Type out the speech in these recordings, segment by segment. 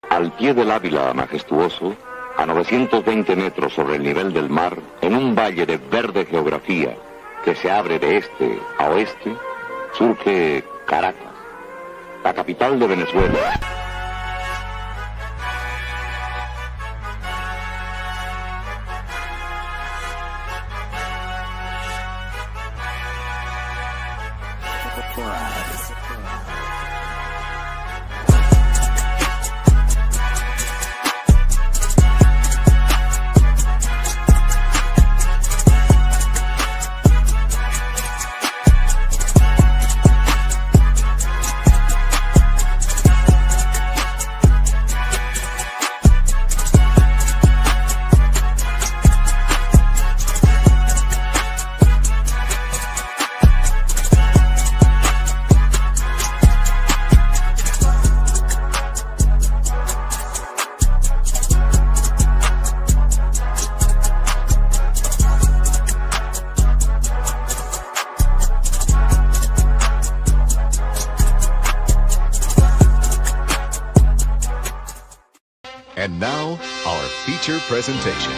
Al pie del Ávila majestuoso, a 920 metros sobre el nivel del mar, en un valle de verde geografía que se abre de este a oeste, surge Caracas, la capital de Venezuela. And now, our feature presentation.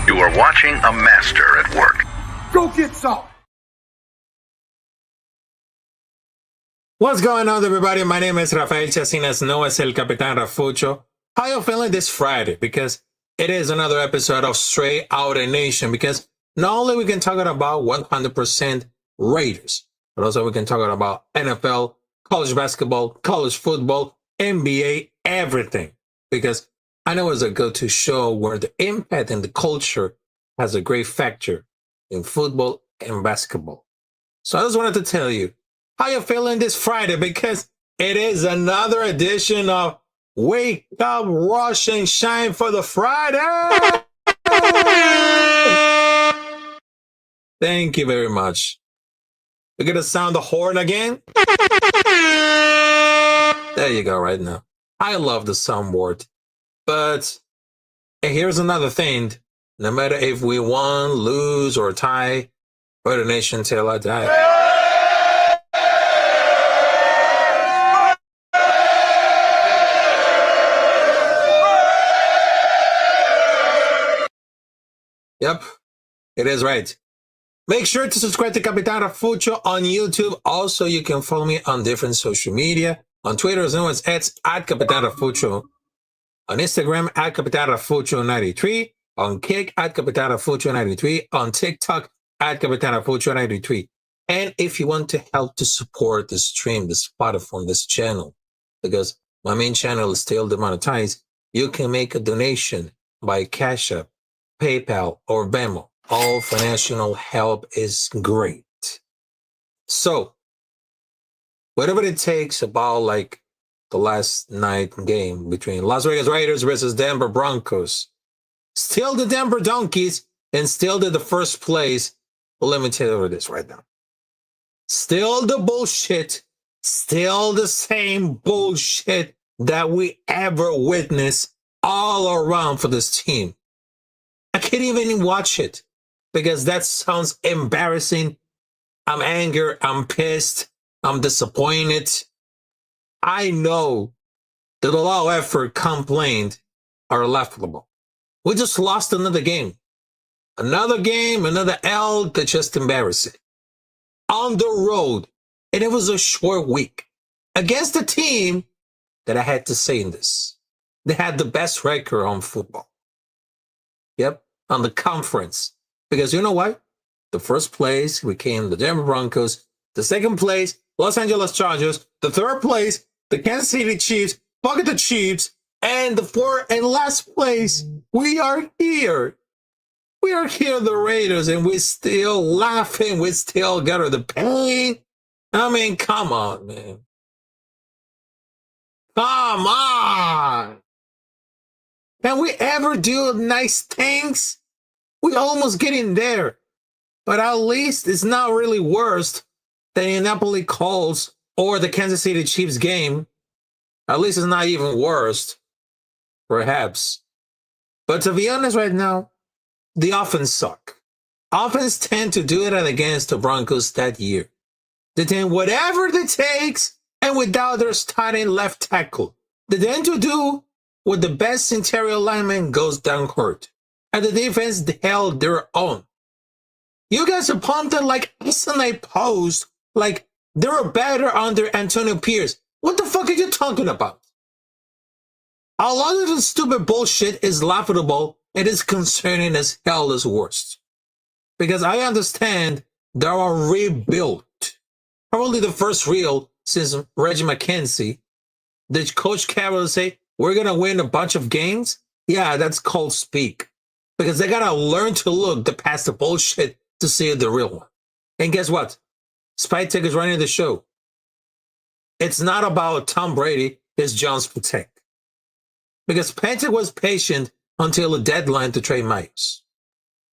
You are watching a master at work. Go get some! What's going on, everybody? My name is Rafael Chasinas, known as El Capitán Rafucho. How you feeling this Friday? Because it is another episode of Straight Outta Nation. Because not only we can talk about 100% Raiders, but also we can talk about NFL, college basketball, college football, NBA, everything. Because I know it's a go-to show where the impact and the culture has a great factor in football and basketball. So I just wanted to tell you, how you feeling this Friday? Because it is another edition of Wake Up, Rush, and Shine for the Friday. Thank you very much. We're going to sound the horn again. There you go, right now. I love the soundboard. But here's another thing. No matter if we won, lose, or tie, for the nation till I die. Yep, it is right. Make sure to subscribe to Capitán Rafucho on YouTube. Also, you can follow me on different social media. On Twitter, as known as at Capitán Rafucho. On Instagram, at Capitán Rafucho 93. On Kick, at Capitán Rafucho 93. On TikTok, at Capitán Rafucho 93. And if you want to help to support the stream, this platform, this channel, because my main channel is still demonetized, you can make a donation by Cash App, PayPal, or Venmo. All financial help is great. So, whatever it takes about like the last night game between Las Vegas Raiders versus Denver Broncos, still the Denver Donkeys and still the first place. Let me tell you this right now. Still the bullshit, still the same bullshit that we ever witnessed all around for this team. I can't even watch it because that sounds embarrassing. I'm angry, I'm pissed, I'm disappointed. I know that a lot of effort complained are laughable. We just lost another game. Another game, another L that just embarrassing. On the road, and it was a short week against a team that I had to say in this. They had the best record on football. Yep, on the conference. Because you know what? The first place became the Denver Broncos. The second place, Los Angeles Chargers. The third place, the Kansas City Chiefs. Fuck the Chiefs. And the fourth and last place, we are here. We are here, the Raiders, and we're still laughing. We still got the pain. I mean, come on, man. Come on. Can we ever do nice things? We almost getting there. But at least it's not really worse than the Napoli Colts or the Kansas City Chiefs game. At least it's not even worse, perhaps. But to be honest right now, the offense suck. Offense tend to do it against the Broncos that year. They tend whatever it takes, and without their starting left tackle, they tend to do what the best interior lineman goes down hurt. And the defense held their own. You guys are pumped like SNA Post, like they were better under Antonio Pierce. What the fuck are you talking about? A lot of the stupid bullshit is laughable. It is concerning as hell as worst. Because I understand they are rebuilt. Probably the first real since Reggie McKenzie. Did Coach Carroll say, we're going to win a bunch of games? Yeah, that's called speak. Because they got to learn to look past the bullshit to see the real one. And guess what? Spike Tech is running the show. It's not about Tom Brady, it's John Spatek. Because Patek was patient until the deadline to trade Myers.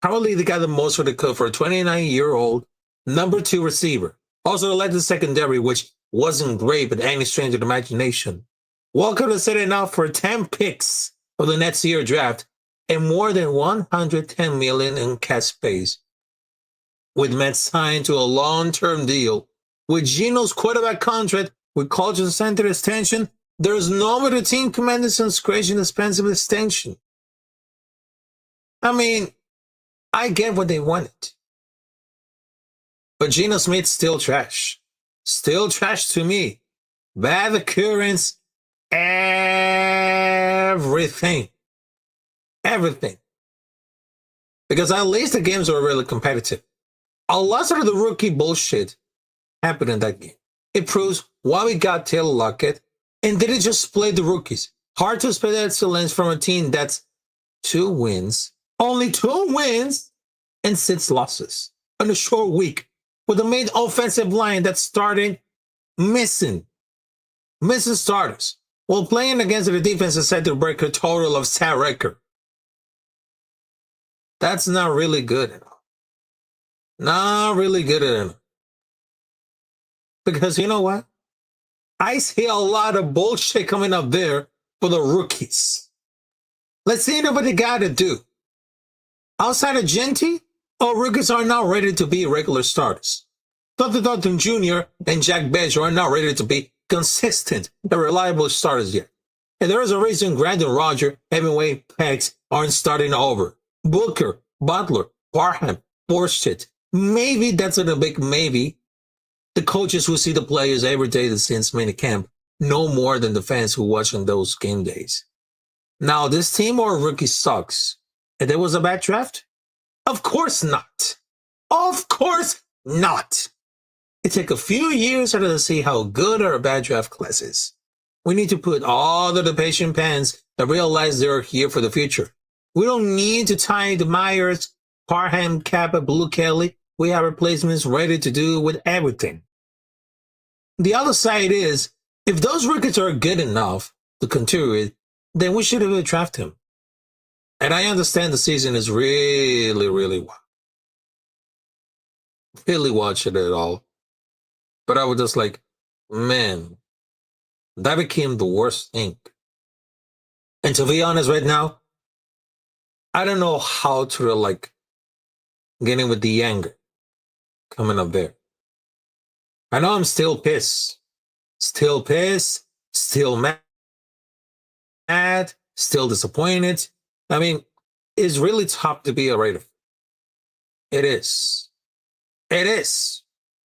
Probably they got the most for the cook for a 29-year-old number 2 receiver. Also led the secondary, which wasn't great, but any stretch of the imagination. Welcome to setting out for 10 picks of the next year draft and more than $110 million in cap space. With Mets signed to a long-term deal, with Geno's quarterback contract, with Culture Center extension, there's no other team commanding some crazy expensive extension. I mean, I get what they wanted. But Geno Smith's still trash. Still trash to me. Bad occurrence, everything. Everything. Because at least the games were really competitive. A lot of the rookie bullshit happened in that game. It proves why we got Taylor Lockett and didn't just play the rookies. Hard to expect excellence from a team that's 2 wins, only 2 wins, and 6 losses in a short week with the main offensive line that's starting missing starters while playing against the defense is set to break a total of sad record. That's not really good at all. Not really good at all. Because you know what? I see a lot of bullshit coming up there for the rookies. Let's see what they got to do. Outside of Genty, all rookies are now ready to be regular starters. Dr. Dalton Jr. and Jack Badger are not ready to be consistent and reliable starters yet. And there is a reason Grant and Roger, Hemingway, Pegs aren't starting over. Booker, Butler, Parham, Borshit. Maybe that's a big maybe. The coaches who see the players every day since minicamp know more than the fans who watch on those game days. Now, this team or rookie sucks. And there was a bad draft? Of course not. Of course not. It took a few years to see how good or bad draft class is. We need to put all the patient pens that realize they're here for the future. We don't need to tie the Myers, Parham, Kappa, Blue Kelly. We have replacements ready to do with everything. The other side is, if those rookies are good enough to continue, then we should have drafted him. And I understand the season is really wild. Really watching it all. But I was just like, man, that became the worst thing. And to be honest right now, I don't know how to like get in with the anger coming up there. I know I'm still pissed, still mad, still disappointed. I mean, it's really tough to be a Raider. It is.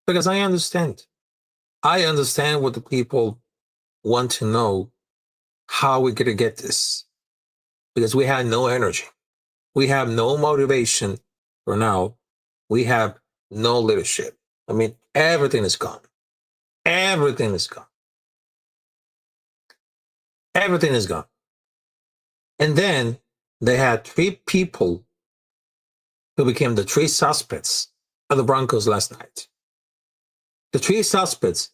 Because I understand. I understand what the people want to know, how we're going to get this. Because we have no energy. We have no motivation for now. We have no leadership. I mean, everything is gone. Everything is gone. Everything is gone. And then they had 3 people who became the 3 suspects of the Broncos last night. The 3 suspects,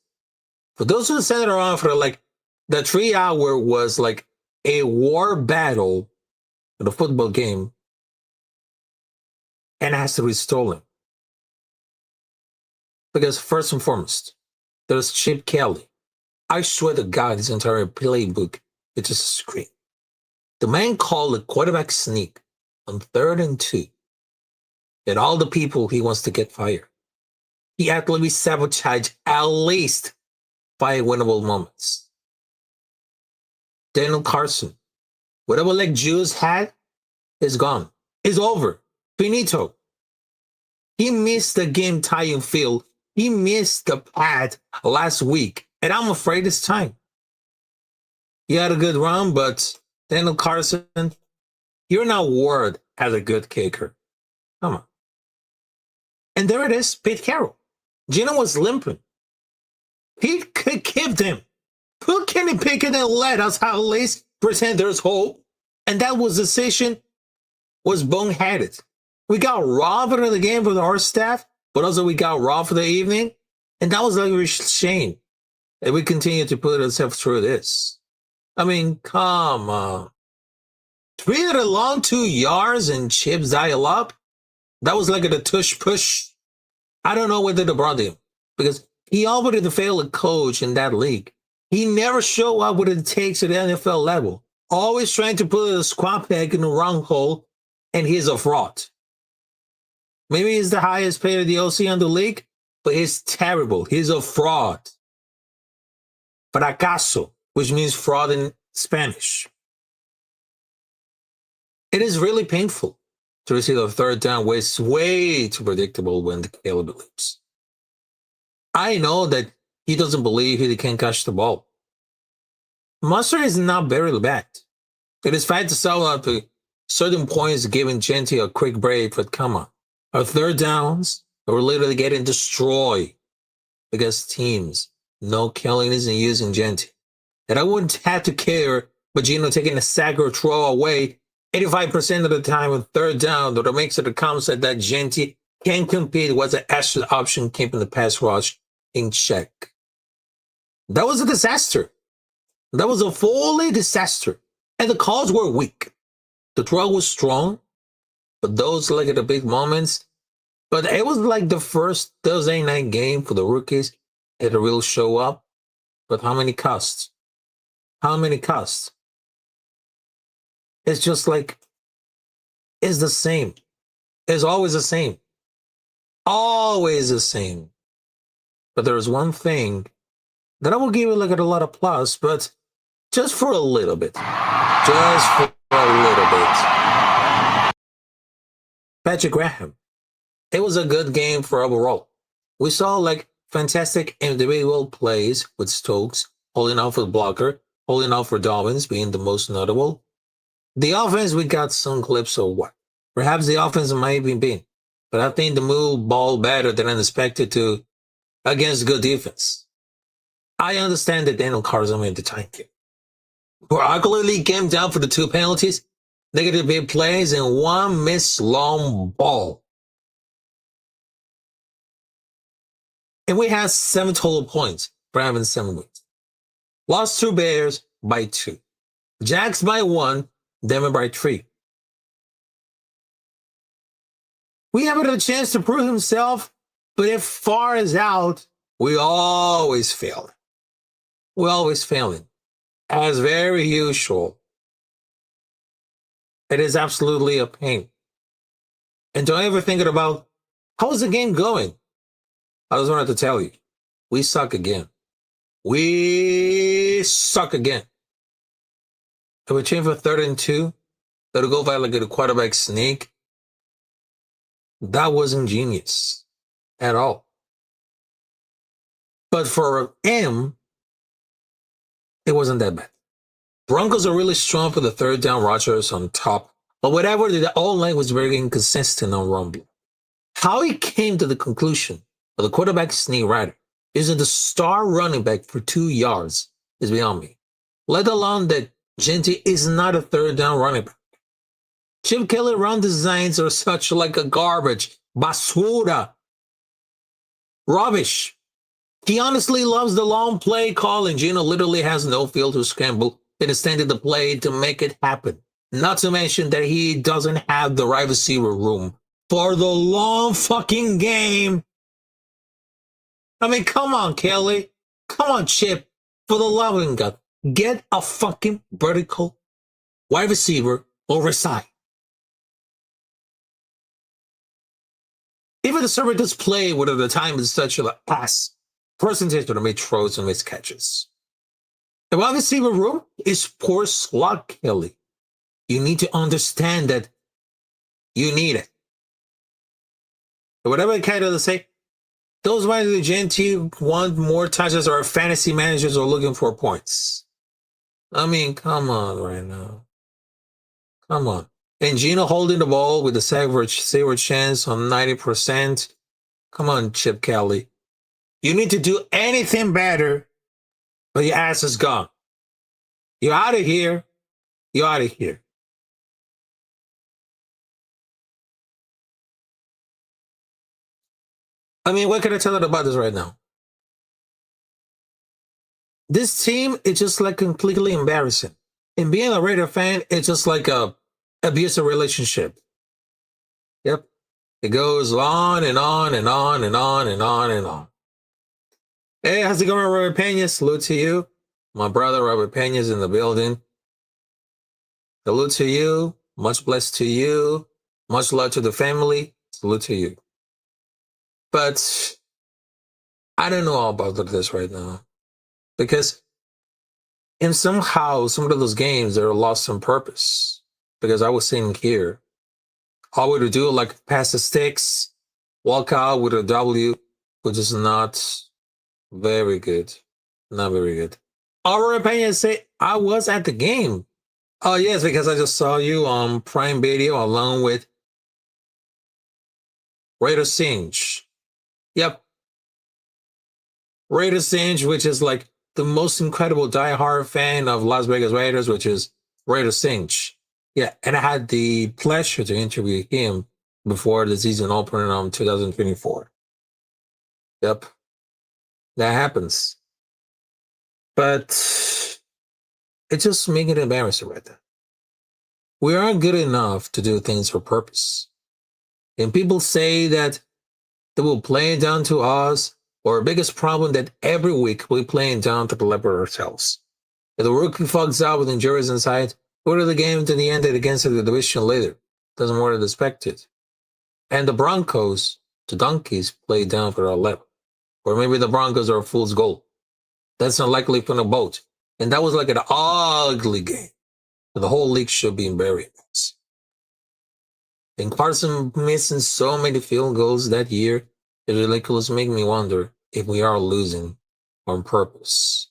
for those who sat around for like the 3 hour was like a war battle in a football game and has to be stolen. Because first and foremost, there's Chip Kelly. I swear to God, his entire playbook is just a screen. The man called a quarterback sneak on 3rd and 2. And all the people he wants to get fired. He actually sabotaged at least 5 winnable moments. Daniel Carson, whatever leg Jews had, is gone. It's over. Finito. He missed the game tying field. He missed the pad last week. And I'm afraid it's time. He had a good run, but Daniel Carson, you're not word as a good kicker. Come on. And there it is, Pete Carroll. Gino was limping. Pete kicked him. Put Kenny Pickett and let us at least pretend there's hope. And that was decision was boneheaded. We got robbed in the game for our staff, but also we got robbed for the evening. And that was like a shame. And we continue to put ourselves through this. I mean, come on. 3 long 2 yards and Chips dial up. That was like a tush push. I don't know whether they brought him because he already failed a coach in that league. He never showed up what it takes at the NFL level. Always trying to put a squat peg in the wrong hole, and he's a fraud. Maybe he's the highest paid of the OC in the league, but he's terrible. He's a fraud. Fracaso, which means fraud in Spanish. It is really painful to receive a 3rd down was way too predictable when Caleb believes. I know that he doesn't believe he can catch the ball. Mustard is not very bad. It is fine to sell up to certain points giving Genty a quick break, but come on. Our 3rd downs are literally getting destroyed because teams know Kelly isn't using Genty. And I wouldn't have to care, but Gino taking a sack or throw away 85% of the time with 3rd down, that makes it a concept that Genty can compete with the extra option keeping the pass rush in check. That was a disaster. That was a fully disaster. And the calls were weak. The throw was strong, but those like at the big moments. But it was like the first Thursday night game for the rookies. It will show up. But how many costs? How many costs? It's just like, it's the same. It's always the same. Always the same. But there's one thing that I will give it like a lot of plus, but just for a little bit. Just for a little bit. Patrick Graham. It was a good game for overall. We saw like fantastic individual plays with Stokes, holding off with blocker, holding off for Dobbins being the most notable. The offense, we got some clips of what? Perhaps the offense might have been, but I think the move ball better than expected to against good defense. I understand that Daniel Carlson made the time kick. Broccoli came down for the 2 penalties, negative big plays, and 1 missed long ball. And we had 7 total points for having 7 wins. Lost to Bears by 2. Jags by 1, Denver by 3. We have a chance to prove himself, but if far is out, we always fail. We're always failing. As very usual. It is absolutely a pain. And don't ever think about, how's the game going? I just wanted to tell you, we suck again. We suck again. If we change for 3rd and 2, that'll go by like a quarterback sneak. That wasn't genius at all. But for him, it wasn't that bad. Broncos are really strong for the 3rd down. Rodgers on top. But whatever, the all-line was very inconsistent on Rumble. How he came to the conclusion of the quarterback sneak rider using the star running back for 2 yards is beyond me. Let alone that Genty is not a 3rd down running back. Chip Kelly run designs are such like a garbage. Basura. Rubbish. He honestly loves the long play call, and Gino literally has no field to scramble and extended the play to make it happen. Not to mention that he doesn't have the right receiver room for the long fucking game. I mean, come on, Kelly. Come on, Chip. For the love of God, get a fucking vertical wide receiver over side. Even the server does play whether the time is such a pass percentage to make throws and miss catches. The wide receiver room is poor slot, Kelly. You need to understand that you need it. Whatever I kind of say, those wide the Genty want more touches or fantasy managers are looking for points. I mean, come on right now. Come on. And Gino holding the ball with the saver chance on 90%. Come on, Chip Kelly. You need to do anything better, but your ass is gone. You're out of here. You're out of here. I mean, what can I tell you about this right now? This team is just like completely embarrassing. And being a Raider fan, it's just like a abusive relationship. Yep. It goes on and on and on and on and on and on. Hey, how's it going, Robert Pena? Salute to you. My brother Robert Pena's in the building. Salute to you. Much blessed to you. Much love to the family. Salute to you. But I don't know all about this right now. Because in somehow, some of those games, they're lost on purpose. Because I was sitting here. All we would do, like, pass the sticks, walk out with a W, which is not very good. Not very good. Our opinion say, I was at the game. Oh, yes, because I just saw you on Prime Video along with Raider Singe. Yep. Raider Singe, which is like the most incredible diehard fan of Las Vegas Raiders, which is Raider Singe. Yeah, and I had the pleasure to interview him before the season opener on 2024. Yep. That happens. But it's just making it embarrassing right there. We aren't good enough to do things for purpose. And people say that they will play it down to us, or our biggest problem that every week we're playing down to the level ourselves. If the rookie fucks out with injuries inside, go to the game to the end against the division leader. Doesn't more than expected. And the Broncos, the Donkeys, play down for our level. Or maybe the Broncos are a fool's goal. That's not likely from the boat. And that was like an ugly game. The whole league should be in buried. And Carson missing so many field goals that year, it ridiculous make me wonder if we are losing on purpose.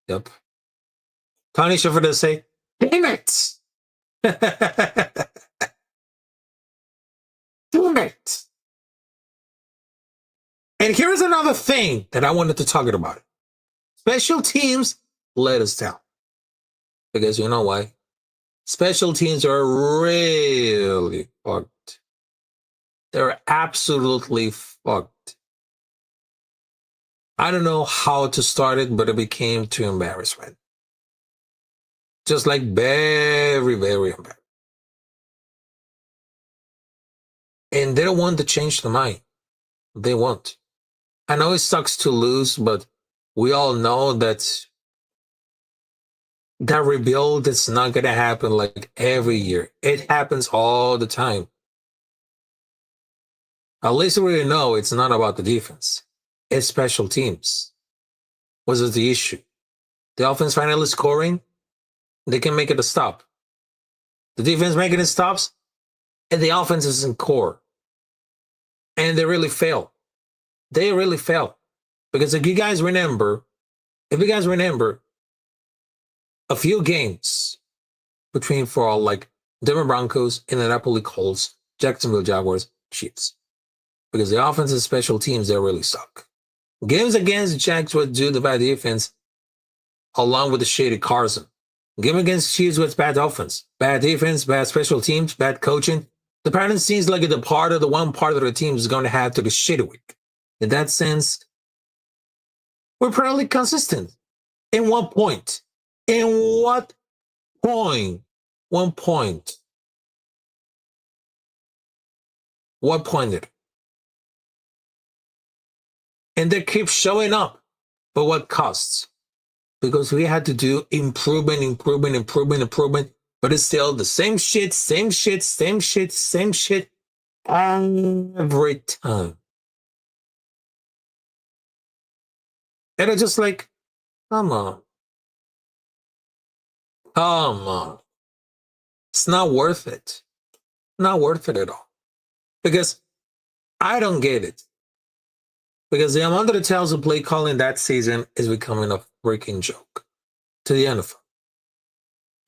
Yep. Tony Sheffer say, damn it! Damn it! And here's another thing that I wanted to talk about. Special teams let us down. Because you know why? Special teams are really fucked. They're absolutely fucked. I don't know how to start it, but it became too embarrassment. Just like very, very embarrassing. And they don't want to change the mind. They won't. I know it sucks to lose, but we all know that that rebuild is not going to happen like every year. It happens all the time. At least we know it's not about the defense. It's special teams. What is the issue? The offense finally scoring, they can make it a stop. The defense making it stops, and the offense isn't core. And they really fail. They really fail. Because if you guys remember, a few games between for all like Denver Broncos, Indianapolis Colts, Jacksonville Jaguars, Chiefs. Because the offense and special teams, they really suck. Games against the Jags would do the bad defense along with the shady Carson. Game against Chiefs with bad offense, bad defense, bad special teams, bad coaching. The pattern seems like the one part of the team is going to have to be shitty week. In that sense, we're probably consistent. In what point? In what point? One point. What point? And they keep showing up. But what costs? Because we had to do improvement. But it's still the same shit every time. And it's just like, come on. It's not worth it. Not worth it at all. Because I don't get it. Because the amount of the tells of play calling that season is becoming a freaking joke to the NFL.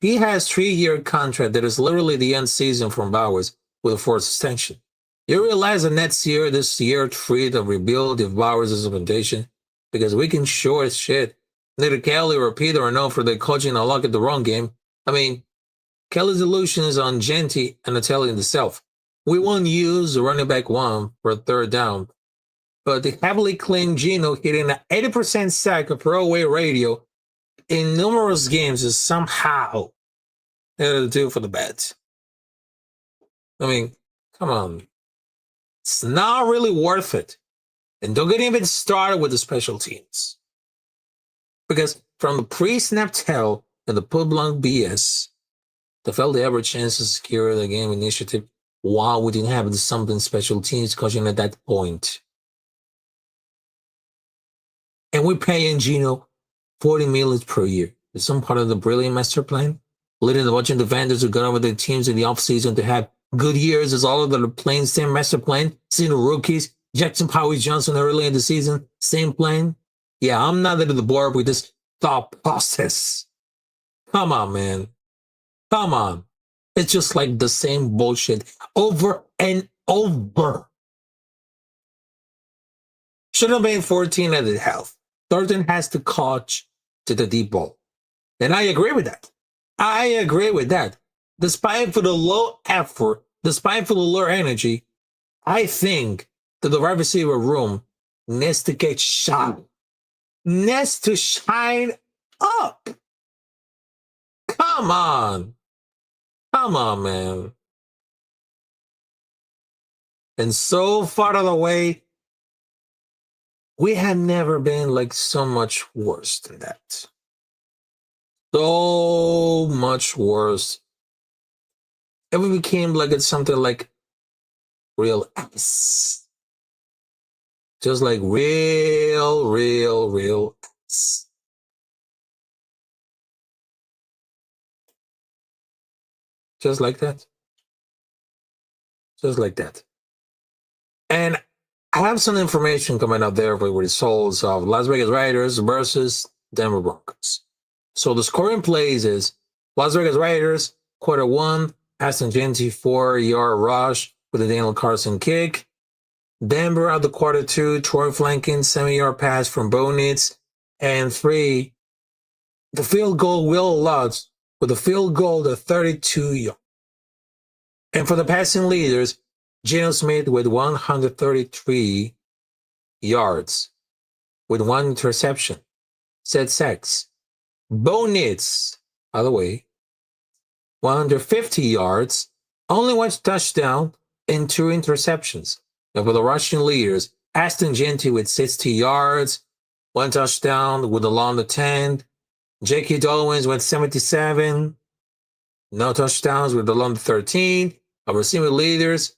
He has 3-year contract that is literally the end season from Bowers with a forced extension. You realize that next year, this year, free to rebuild if Bowers is a foundation, because we can sure as shit. Neither Kelly or Peter are known for their coaching a luck at the wrong game. I mean, Kelly's illusions on Genty and Italian itself. We won't use the running back one for a third down, but the heavily claimed Gino hitting an 80% sack of throwaway radio in numerous games is somehow to do for the bets. I mean, come on. It's not really worth it. And don't get even started with the special teams. Because from the pre-snap tell and the put-blank BS, they felt they have a chance to secure the game initiative while we didn't have something special teams coaching at that point. And we're paying Gino $40 million per year. Is some part of the brilliant master plan? Leading a bunch of defenders who got over their teams in the offseason to have good years is all of the playing same master plan. Seeing the rookies, Jackson Powers Johnson early in the season, same plan. Yeah, I'm not into the board with this thought process. Come on, man. Come on. It's just like the same bullshit over and over. Should have been 14 at the health. Thornton has to coach to the deep ball. And I agree with that. Despite for the low effort, despite for the low energy, I think that the wide receiver room needs to get shot. Needs to shine up. Come on. Come on, man. And so far out of the way, we had never been like so much worse than that. So much worse. And we became like it's something like real ass. Just like real ass. Just like that. Just like that. And I have some information coming up there for the results of Las Vegas Raiders versus Denver Broncos. So the scoring plays is Las Vegas Raiders, quarter one, Aston Genty 4-yard rush with a Daniel Carson kick. Denver out the quarter 2, Troy flanking, 7-yard pass from Bo Nix. And 3, the field goal, Will Lutz with a field goal to 32 yards. And for the passing leaders, Geno Smith with 133 yards with 1 interception, set sacks. Bo Nix, by the way, 150 yards, only 1 touchdown and 2 interceptions. And for the rushing leaders, Aston Genty with 60 yards, 1 touchdown with along the 10. J.K. Dobbins with 77, no touchdowns with along the 13. Our receiving leaders,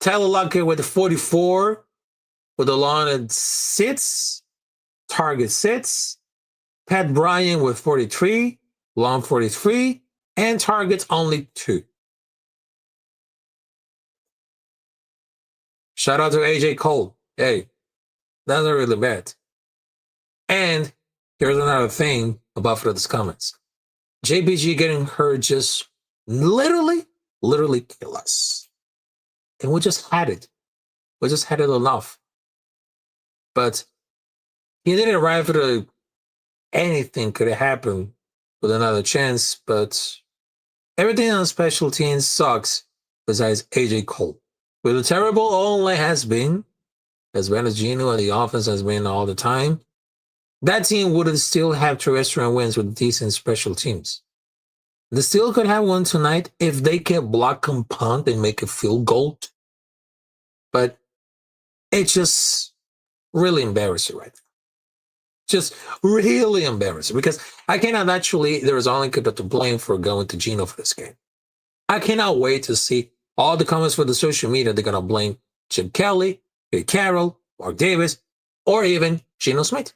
Tyler Lockett with 44, with along at 6, target 6. Pat Bryant with 43, long 43, and targets only 2. Shout out to AJ Cole. Hey, that's not really bad. And here's another thing about for these comments. JBG getting hurt just literally kill us. And we just had it. We just had it enough. But he didn't arrive for the anything could have happened with another chance, but everything on special teams sucks besides AJ Cole. With a terrible O-line has been, as bad as Geno and the offense has been all the time, that team would still have terrestrial wins with decent special teams. They still could have one tonight if they can block and punt and make a field goal. But it's just really embarrassing right now. Just really embarrassing because I cannot actually, there is only good to blame for going to Geno for this game. I cannot wait to see all the comments for the social media. They're going to blame Chip Kelly, Pete Carroll, Mark Davis, or even Geno Smith.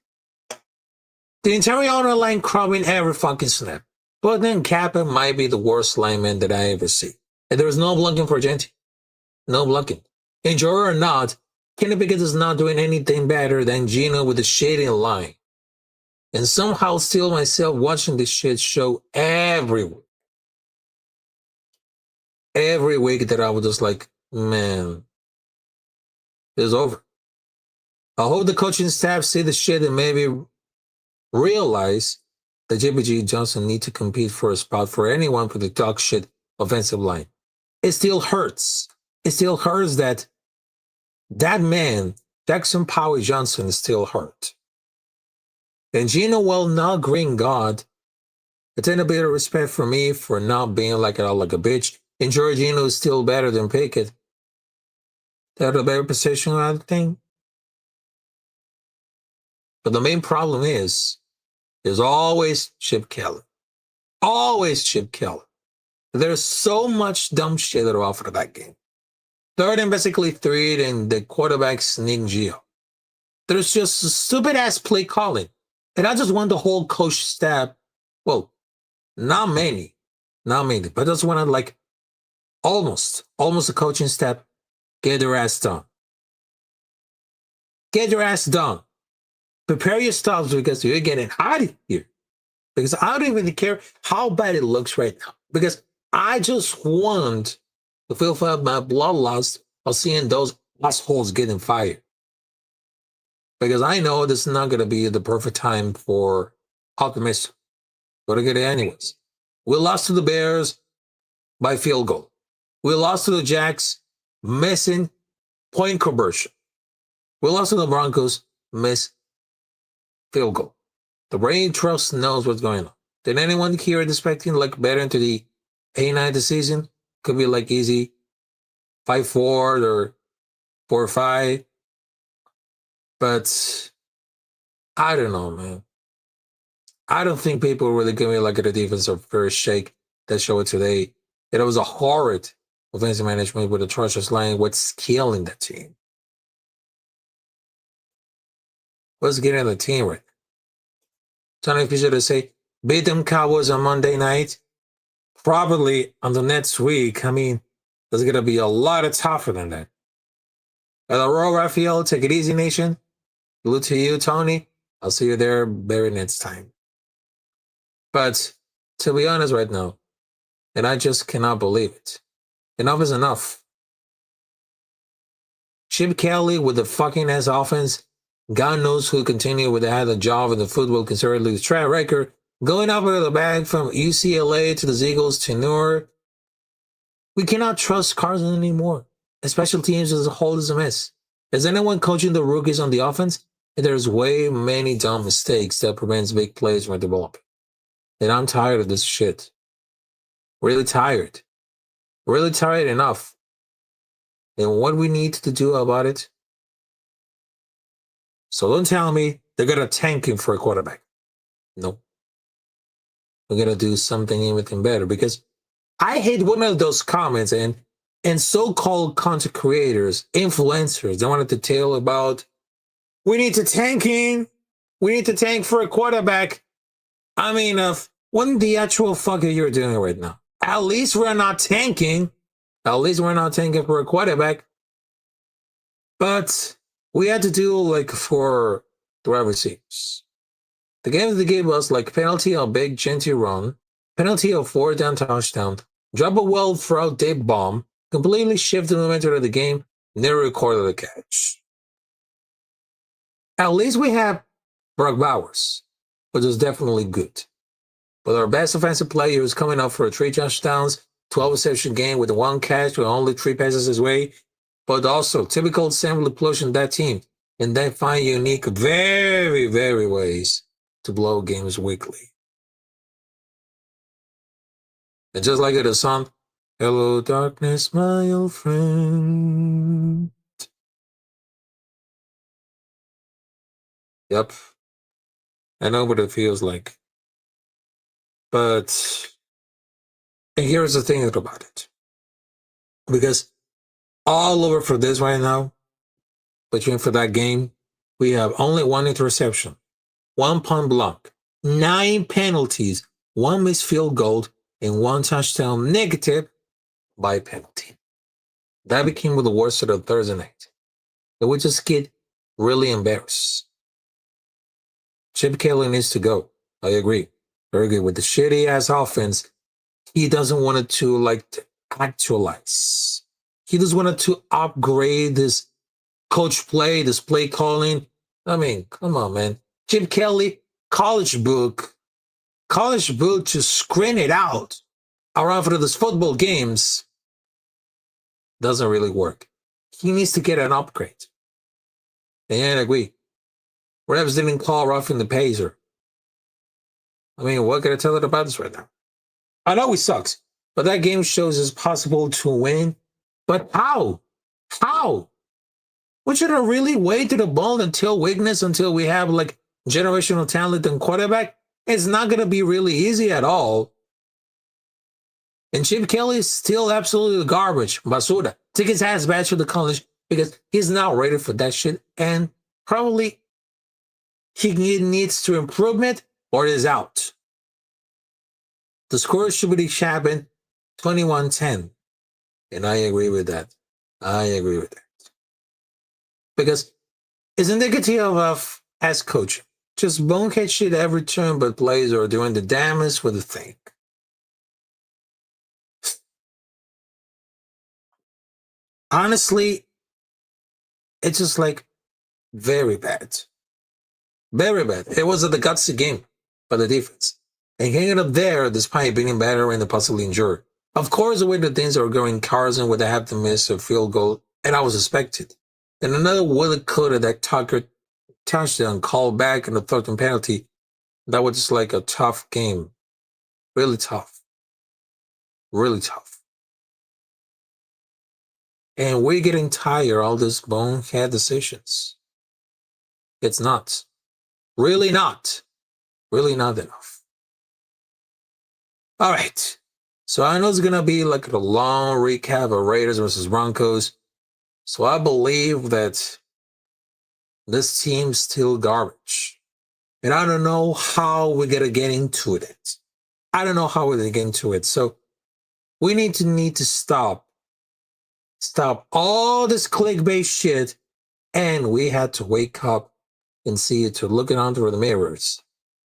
The entire line crumbing every fucking snap. But then Kappa might be the worst lineman that I ever see. And there is no blocking for Genty. No blocking. Enjoy or not, Kenny Pickett is not doing anything better than Geno with the shading line. And somehow still myself watching this shit show every week. Every week that I was just like, man, it's over. I hope the coaching staff see the shit and maybe realize that JBG Johnson need to compete for a spot for anyone for the dog shit offensive line. It still hurts. It still hurts that man, Jackson Power Johnson, is still hurt. And Geno, well, not green God, it's a bit of respect for me for not being like a bitch. And Geno is still better than Pickett. They have a better position, I think. But the main problem is always Chip Kelly. Always Chip Kelly. There's so much dumb shit that are offered of that game. 3rd and basically 3, and the quarterback sneak Geo. There's just stupid-ass play calling. And I just want the whole coach staff, well, not many, but I just want to, like, almost the coaching staff, get their ass done. Get your ass done. Prepare your stuff because you're getting hot here. Because I don't even care how bad it looks right now. Because I just want to feel my bloodlust of seeing those assholes getting fired. Because I know this is not going to be the perfect time for optimism. But I get it anyways. We lost to the Bears by field goal. We lost to the Jacks, missing point conversion. We lost to the Broncos, miss field goal. The brain trust knows what's going on. Did anyone here expecting like better into the A9 of the season? Could be like easy 5-4 or 4-5. But I don't know, man. I don't think people really give me like a defensive first shake that showed it today. It was a horrid offensive management with a atrocious line. What's killing the team? What's getting the team right? Tony Fisher to say, beat them Cowboys on Monday night. Probably on the next week. I mean, there's going to be a lot of tougher than that. Hello, Raphael. Take it easy, nation. Salute to you, Tony. I'll see you there very next time. But to be honest right now, and I just cannot believe it. Enough is enough. Chip Kelly with the fucking ass offense. God knows who continue with the job in the football conservative track record. Going up with the bag from UCLA to the Eagles to Newark. We cannot trust Carson anymore. Special teams as a whole is a mess. Is anyone coaching the rookies on the offense? There's way many dumb mistakes that prevents big plays from developing. And I'm tired of this shit. Really tired. Really tired enough. And what we need to do about it? So don't tell me they're going to tank him for a quarterback. No. We're going to do something even better, because I hate one of those comments and so-called content creators, influencers, they wanted to tell about, we need to tank him. We need to tank for a quarterback. I mean, what the actual fuck are you doing right now? At least we're not tanking. At least we're not tanking for a quarterback. But we had to do like for the wide receivers. The game they gave us like penalty of big genty run, penalty of 4th down touchdown, drop a well throw deep bomb, completely shift the momentum of the game, never recorded the catch. At least we have Brock Bowers, which is definitely good. But our best offensive player is coming up for 3 touchdowns, 12 reception game with 1 catch with only 3 passes his way. But also, typical sample explosion of that team. And they find unique, very, very ways to blow games weekly. And just like the song, hello darkness, my old friend. Yep. I know what it feels like. But here's the thing about it. Because all over for this right now, between for that game, we have only 1 interception, 1 punt block, 9 penalties, 1 missed field goal, and 1 touchdown negative by penalty. That became the worst of the Thursday night. And we just get really embarrassed. Chip Kelly needs to go. I agree. Very good. With the shitty ass offense, he doesn't want it to actualize. He just wanted to upgrade this coach play, this play calling. I mean, come on, man. Chip Kelly, college book to screen it out around for these football games doesn't really work. He needs to get an upgrade. And I agree. Revs didn't call roughing the passer. I mean, what can I tell it about this right now? I know he sucks, but that game shows it's possible to win. But how? How? We should have really waited the ball until weakness, until we have like generational talent and quarterback. It's not going to be really easy at all. And Chip Kelly is still absolutely garbage. Basura. Take his ass back to the college because he's not ready for that shit. And probably he needs to improvement or is out. The score should be happened 21-10. And I agree with that. Because it's indicative of as coach. Just bonehead shit every turn, but players are doing the damage with the thing. Honestly, it's just like very bad. Very bad. It was the gutsy game by the defense. And hanging up there, despite being better and possibly injured. Of course, the way the things are going, Carson would have to miss a field goal, and I was expected. And another Willie Coda that Tucker touchdown called back in the 13th penalty. That was just like a tough game. Really tough. Really tough. And we're getting tired of all these bonehead decisions. It's not. Really not. Really not enough. All right. So I know it's going to be like a long recap of Raiders versus Broncos. So I believe that this team's still garbage. And I don't know how we're going to get into it. I don't know how we're going to get into it. So we need to stop all this clickbait shit. And we had to wake up and see it, to looking onto the mirrors.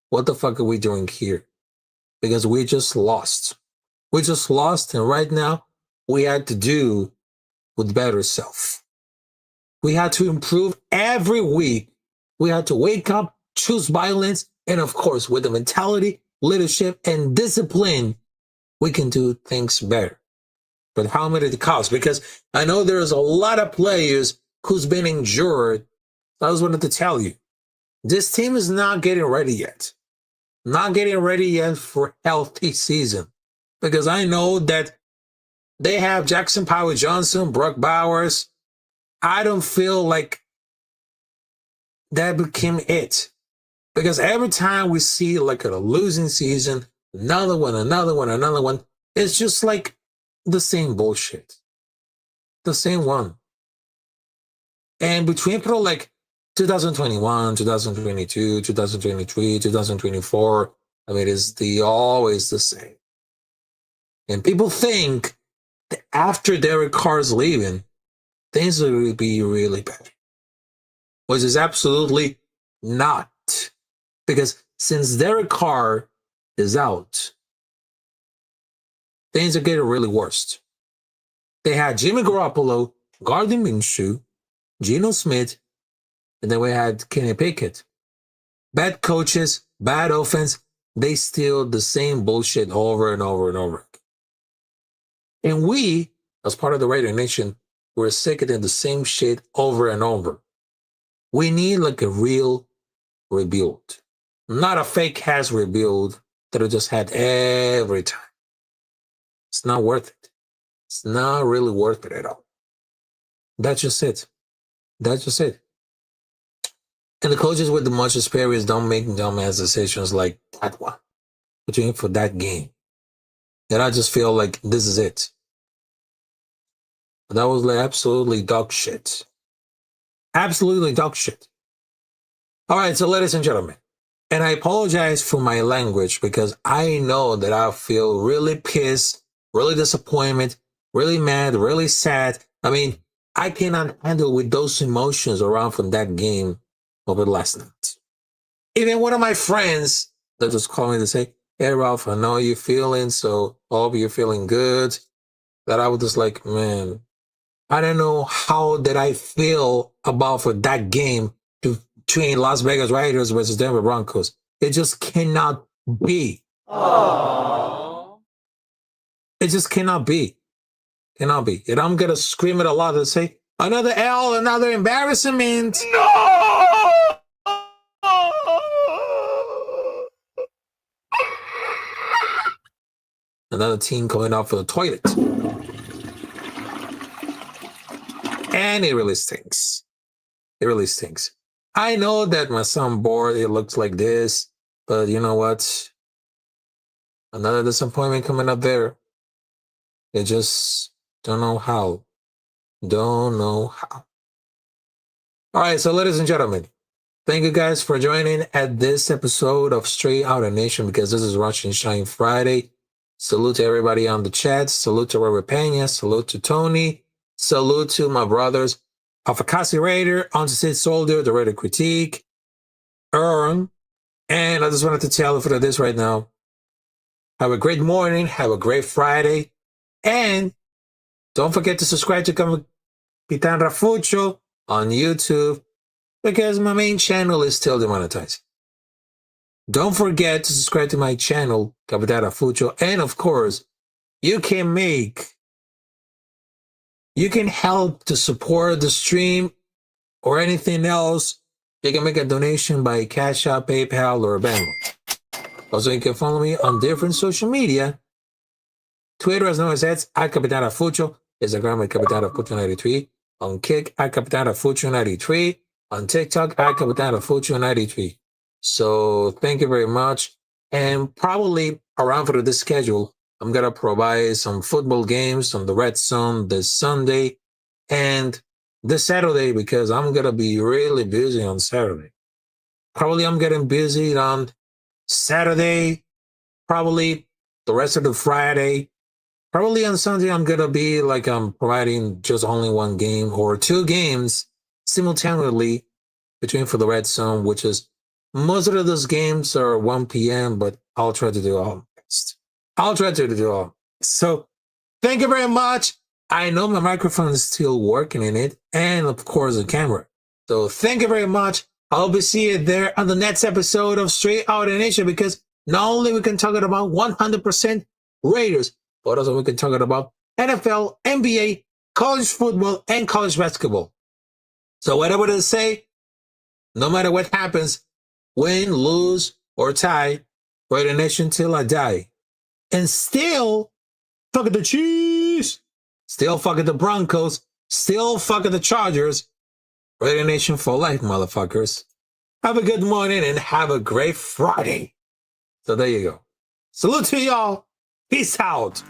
What the fuck are we doing here? Because we just lost. We just lost, and right now we had to do with better self. We had to improve every week. We had to wake up, choose violence, and of course, with the mentality, leadership, and discipline, we can do things better. But how much did it cost? Because I know there's a lot of players who's been injured. I just wanted to tell you, this team is not getting ready yet. Not getting ready yet for healthy season. Because I know that they have Jackson Power Johnson, Brock Bowers. I don't feel like that became it. Because every time we see like a losing season, another one, it's just like the same bullshit. The same one. And between people like 2021, 2022, 2023, 2024, I mean, it's always the same. And people think that after Derek Carr's leaving, things will be really bad. Which is absolutely not. Because since Derek Carr is out, things are getting really worse. They had Jimmy Garoppolo, Gardner Minshew, Geno Smith, and then we had Kenny Pickett. Bad coaches, bad offense, they steal the same bullshit over and over and over. And we, as part of the Raider Nation, we're sick of the same shit over and over. We need like a real rebuild. Not a fake ass rebuild that we just had every time. It's not worth it. It's not really worth it at all. That's just it. That's just it. And the coaches with the most experience don't make dumbass decisions like that one. Between for that game. And I just feel like this is it. That was like absolutely dog shit. Absolutely dog shit. All right, so ladies and gentlemen, and I apologize for my language because I know that I feel really pissed, really disappointed, really mad, really sad. I mean, I cannot handle with those emotions around from that game over the last night. Even one of my friends that just called me to say, hey, Ralph, I know you're feeling, so hope you're feeling good. That I was just like, man, I don't know how did I feel about for that game between Las Vegas Raiders versus Denver Broncos. It just cannot be. Aww. It just cannot be. Cannot be. And I'm going to scream it a lot and say, another L, another embarrassment. No! Another team going out for the toilet. And it really stinks. It really stinks. I know that my son board, it looks like this, but you know what? Another disappointment coming up there. It just don't know how. Don't know how. All right, so ladies and gentlemen, thank you guys for joining at this episode of Straight Outta Nation because this is Rush and Shine Friday. Salute to everybody on the chat. Salute to Robert Pena. Salute to Tony. Salute to my brothers, Afakasi Raider, Unsaid Soldier, the Raider Critique, Earn. And I just wanted to tell you for this right now. Have a great morning. Have a great Friday. And don't forget to subscribe to Capitán Rafucho on YouTube because my main channel is still demonetized. Don't forget to subscribe to my channel, Capitán Rafucho. And of course, you can help to support the stream or anything else. You can make a donation by Cash App, PayPal, or Venmo. Also, you can follow me on different social media. Twitter, as known as Capitán Rafucho. Instagram at Capitán Rafucho 93. On Kick, at Capitán Rafucho 93. On TikTok, at Capitán Rafucho 93. So, thank you very much. And probably around for this schedule, I'm going to provide some football games on the Red Zone this Sunday and this Saturday because I'm going to be really busy on Saturday. Probably I'm getting busy on Saturday, probably the rest of the Friday. Probably on Sunday, I'm going to be like I'm providing just only one game or two games simultaneously between for the Red Zone, which is most of those games are 1 p.m., but I'll try to do all best. I'll try to do all. So thank you very much. I know my microphone is still working in it, and of course the camera. So thank you very much. I hope you see you there on the next episode of Straight Outta Nation, because not only we can talk about 100% Raiders, but also we can talk about NFL, NBA, college football, and college basketball. So whatever they say, no matter what happens, win, lose, or tie, Raider Nation till I die. And still, fuck the Chiefs. Still fucking the Broncos. Still fucking the Chargers. Raider Nation for life, motherfuckers. Have a good morning and have a great Friday. So there you go. Salute to y'all. Peace out.